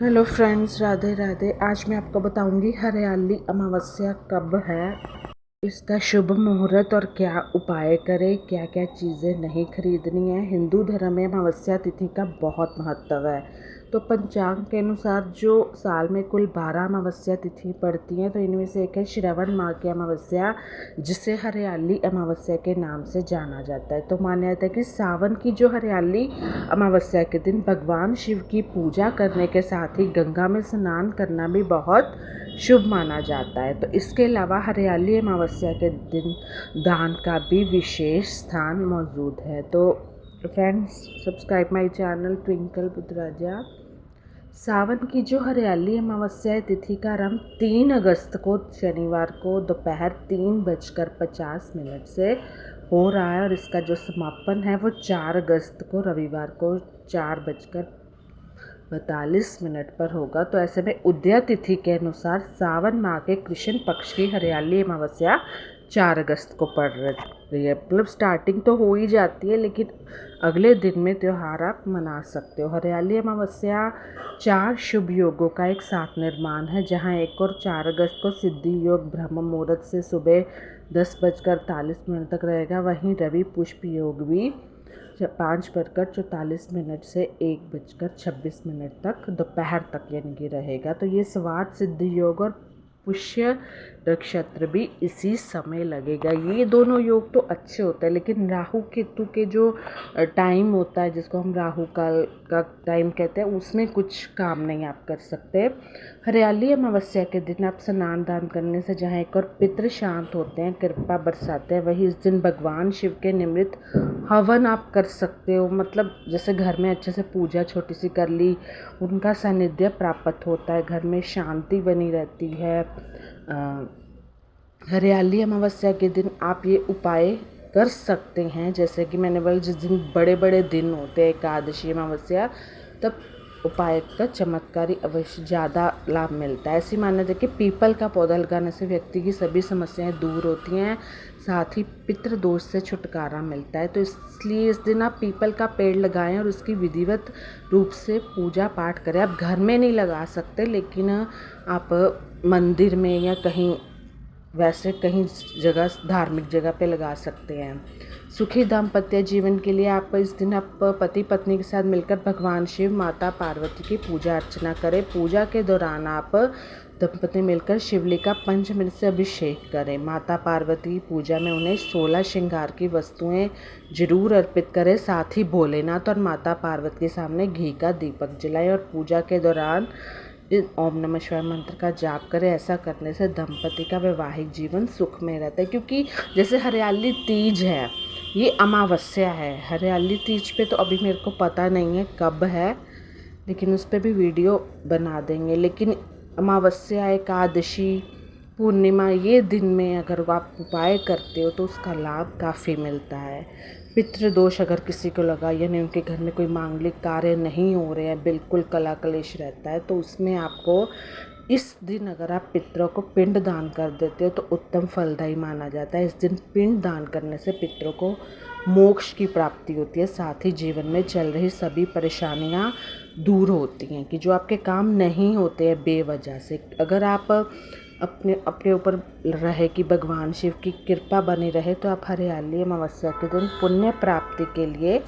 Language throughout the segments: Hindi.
Hello friends, Radhe Radhe. आज मैं आपको बताऊंगी हरियाली अमावस्या कब है, इसका शुभ मुहूर्त और क्या उपाय करें, क्या क्या चीज़ें नहीं खरीदनी है। हिंदू धर्म में अमावस्या तिथि का बहुत महत्व है। तो पंचांग के अनुसार जो साल में कुल 12 अमावस्या तिथि पड़ती हैं, तो इनमें से एक है श्रवण माह की अमावस्या, जिसे हरियाली अमावस्या के नाम से जाना जाता है। तो माना जाता है कि सावन की जो हरियाली अमावस्या के दिन भगवान शिव की पूजा करने के साथ ही गंगा में स्नान करना भी बहुत शुभ माना जाता है। तो इसके अलावा हरियाली अमावस्या के दिन दान का भी विशेष स्थान मौजूद है। तो friends, subscribe my channel Twinkle Buddharaja. सावन की जो हरियाली अमावस्या तिथि का आरंभ 3 अगस्त को शनिवार को दोपहर 3:50 से हो रहा है और इसका जो समापन है वो 4 अगस्त को रविवार को 4:42 पर होगा। तो ऐसे में उदया तिथि के अनुसार सावन माह के कृष्ण पक्ष की हरियाली अमावस्या 4 अगस्त को पड़ रही है। मतलब स्टार्टिंग तो हो ही जाती है, लेकिन अगले दिन में त्यौहार आप मना सकते हो। हरियाली अमावस्या 4 शुभ योगों का एक साथ निर्माण है, जहां 1 और 4 अगस्त को सिद्धि योग ब्रह्म मुहूर्त से सुबह 10:48 तक रहेगा। वहीं रवि पुष्प योग भी 5:44 से 1:26 तक दोपहर तक यानी कि रहेगा। तो ये स्वार्थ सिद्धि योग और पुष्य नक्षत्र भी इसी समय लगेगा। ये दोनों योग तो अच्छे होते हैं, लेकिन राहु केतु के जो टाइम होता है, जिसको हम राहु काल का टाइम कहते हैं, उसमें कुछ काम नहीं आप कर सकते। हरियाली अमावस्या के दिन आप स्नान दान करने से जहाँ एक और पितृ शांत होते हैं, कृपा बरसाते हैं, वही इस दिन भगवान शिव के निमित्त हवन आप कर सकते हो। मतलब जैसे घर में अच्छे से पूजा छोटी सी कर ली, उनका सानिध्य प्राप्त होता है, घर में शांति बनी रहती है। हरियाली अमावस्या के दिन आप ये उपाय कर सकते हैं, जैसे कि मैंने बोला, जिस दिन बड़े बड़े दिन होते हैं, एकादशी अमावस्या, तब उपाय का चमत्कारी अवश्य ज़्यादा लाभ मिलता है। ऐसी मान्यता है कि पीपल का पौधा लगाने से व्यक्ति की सभी समस्याएं दूर होती हैं, साथ ही पितृ दोष से छुटकारा मिलता है। तो इसलिए इस दिन आप पीपल का पेड़ लगाएं और उसकी विधिवत रूप से पूजा पाठ करें। आप घर में नहीं लगा सकते, लेकिन आप मंदिर में या कहीं वैसे कहीं जगह धार्मिक जगह पे लगा सकते हैं। सुखी दाम्पत्य जीवन के लिए आप इस दिन आप पति पत्नी के साथ मिलकर भगवान शिव माता पार्वती की पूजा अर्चना करें। पूजा के दौरान आप दंपति मिलकर शिवलिंग का पंचमृत से अभिषेक करें। माता पार्वती की पूजा में उन्हें 16 श्रृंगार की वस्तुएं जरूर अर्पित करें। साथ ही भोलेनाथ और माता पार्वती के सामने घी का दीपक जलाएं और पूजा के दौरान ओम नमः शिवाय मंत्र का जाप करें। ऐसा करने से दंपति का वैवाहिक जीवन सुख में रहता है। क्योंकि जैसे हरियाली तीज है, ये अमावस्या है। हरियाली तीज पे तो अभी मेरे को पता नहीं है कब है, लेकिन उस पर भी वीडियो बना देंगे। लेकिन अमावस्या, एकादशी, पूर्णिमा, ये दिन में अगर आप उपाय करते हो तो उसका लाभ काफ़ी मिलता है। पितृदोष अगर किसी को लगा, यानी उनके घर में कोई मांगलिक कार्य नहीं हो रहे हैं, बिल्कुल कला कलेश रहता है, तो उसमें आपको इस दिन अगर आप पितरों को पिंड दान कर देते हो तो उत्तम फलदायी माना जाता है। इस दिन पिंड दान करने से पितरों को मोक्ष की प्राप्ति होती है। साथ ही जीवन में चल रही सभी परेशानियां दूर होती हैं, कि जो आपके काम नहीं होते हैं बेवजह से, अगर आप अपने ऊपर रहे कि भगवान शिव की कृपा बनी रहे, तो आप हरियाली अमावस्या के दिन पुण्य प्राप्ति के लिए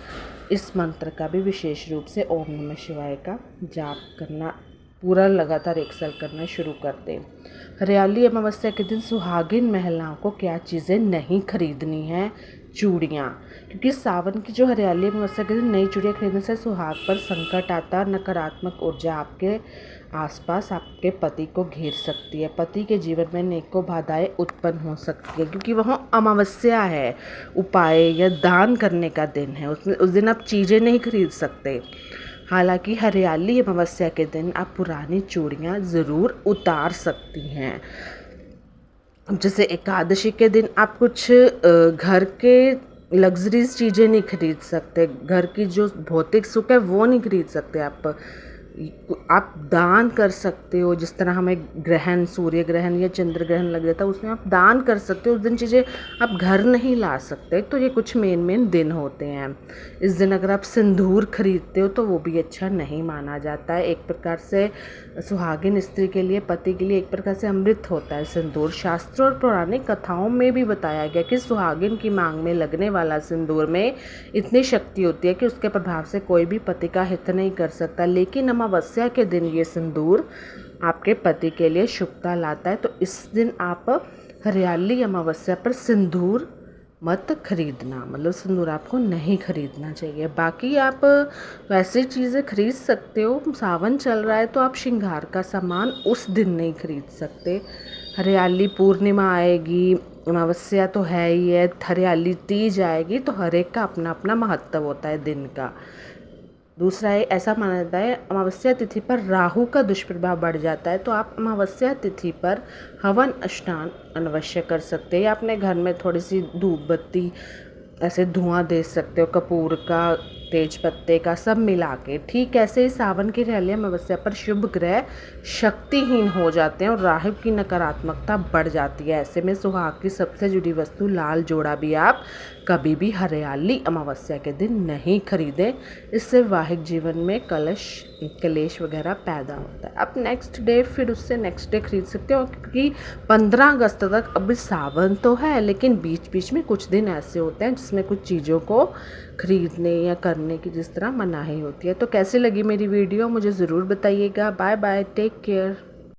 इस मंत्र का भी विशेष रूप से ओम नमः शिवाय का जाप करना पूरा लगातार 1 साल करना शुरू कर दें। हरियाली अमावस्या के दिन सुहागिन महिलाओं को क्या चीज़ें नहीं खरीदनी है? चूड़ियाँ। क्योंकि सावन की जो हरियाली अमावस्या के दिन नई चूड़ियाँ खरीदने से सुहाग पर संकट आता, नकारात्मक ऊर्जा आपके आसपास आपके पति को घेर सकती है। पति के जीवन में अनेकों बाधाएं उत्पन्न हो सकती है, क्योंकि वह अमावस्या है, उपाय या दान करने का दिन है। उस दिन आप चीज़ें नहीं खरीद सकते। हालांकि हरियाली अमावस्या के दिन आप पुरानी चूड़ियाँ ज़रूर उतार सकती हैं। जैसे एकादशी के दिन आप कुछ घर के लग्जरीज चीज़ें नहीं खरीद सकते, घर की जो भौतिक सुख है वो नहीं खरीद सकते आप। आप दान कर सकते हो। जिस तरह हमें ग्रहण, सूर्य ग्रहण या चंद्र ग्रहण लग जाता है, उसमें आप दान कर सकते हो। उस दिन चीज़ें आप घर नहीं ला सकते। तो ये कुछ मेन दिन होते हैं। इस दिन अगर आप सिंदूर खरीदते हो तो वो भी अच्छा नहीं माना जाता है। एक प्रकार से सुहागिन स्त्री के लिए, पति के लिए एक प्रकार से अमृत होता है सिंदूर। शास्त्रों और पौराणिक कथाओं में भी बताया गया कि सुहागिन की मांग में लगने वाला सिंदूर में इतनी शक्ति होती है कि उसके प्रभाव से कोई भी पति का हित नहीं कर सकता। लेकिन अमावस्या के दिन ये सिंदूर आपके पति के लिए शुभता लाता है। तो इस दिन आप हरियाली अमावस्या पर सिंदूर मत खरीदना, मतलब सिंदूर आपको नहीं खरीदना चाहिए। बाकी आप वैसी चीज़ें खरीद सकते हो। सावन चल रहा है तो आप श्रृंगार का सामान उस दिन नहीं खरीद सकते। हरियाली पूर्णिमा आएगी, अमावस्या तो है ही है, हरियाली तीज आएगी, तो हर एक का अपना अपना महत्व होता है दिन का। दूसरा है, ऐसा माना जाता है अमावस्या तिथि पर राहु का दुष्प्रभाव बढ़ जाता है। तो आप अमावस्या तिथि पर हवन स्नान अवश्य कर सकते हैं, या अपने घर में थोड़ी सी धूप बत्ती ऐसे धुआं दे सकते हो, कपूर का, तेज पत्ते का, सब मिला के। ठीक ऐसे ही सावन की रैली अमावस्या पर शुभ ग्रह शक्तिहीन हो जाते हैं और राहु की नकारात्मकता बढ़ जाती है। ऐसे में सुहाग की सबसे जुड़ी वस्तु लाल जोड़ा भी आप कभी भी हरियाली अमावस्या के दिन नहीं खरीदें। इससे वैवाहिक जीवन में कलेश वगैरह पैदा होता है। आप नेक्स्ट डे फिर उससे नेक्स्ट डे खरीद सकते हो, क्योंकि 15 अगस्त तक अभी सावन तो है, लेकिन बीच बीच में कुछ दिन ऐसे होते हैं जिसमें कुछ चीज़ों को खरीदने या करने की जिस तरह मनाही होती है। तो कैसी लगी मेरी वीडियो मुझे ज़रूर बताइएगा। Bye bye, take care.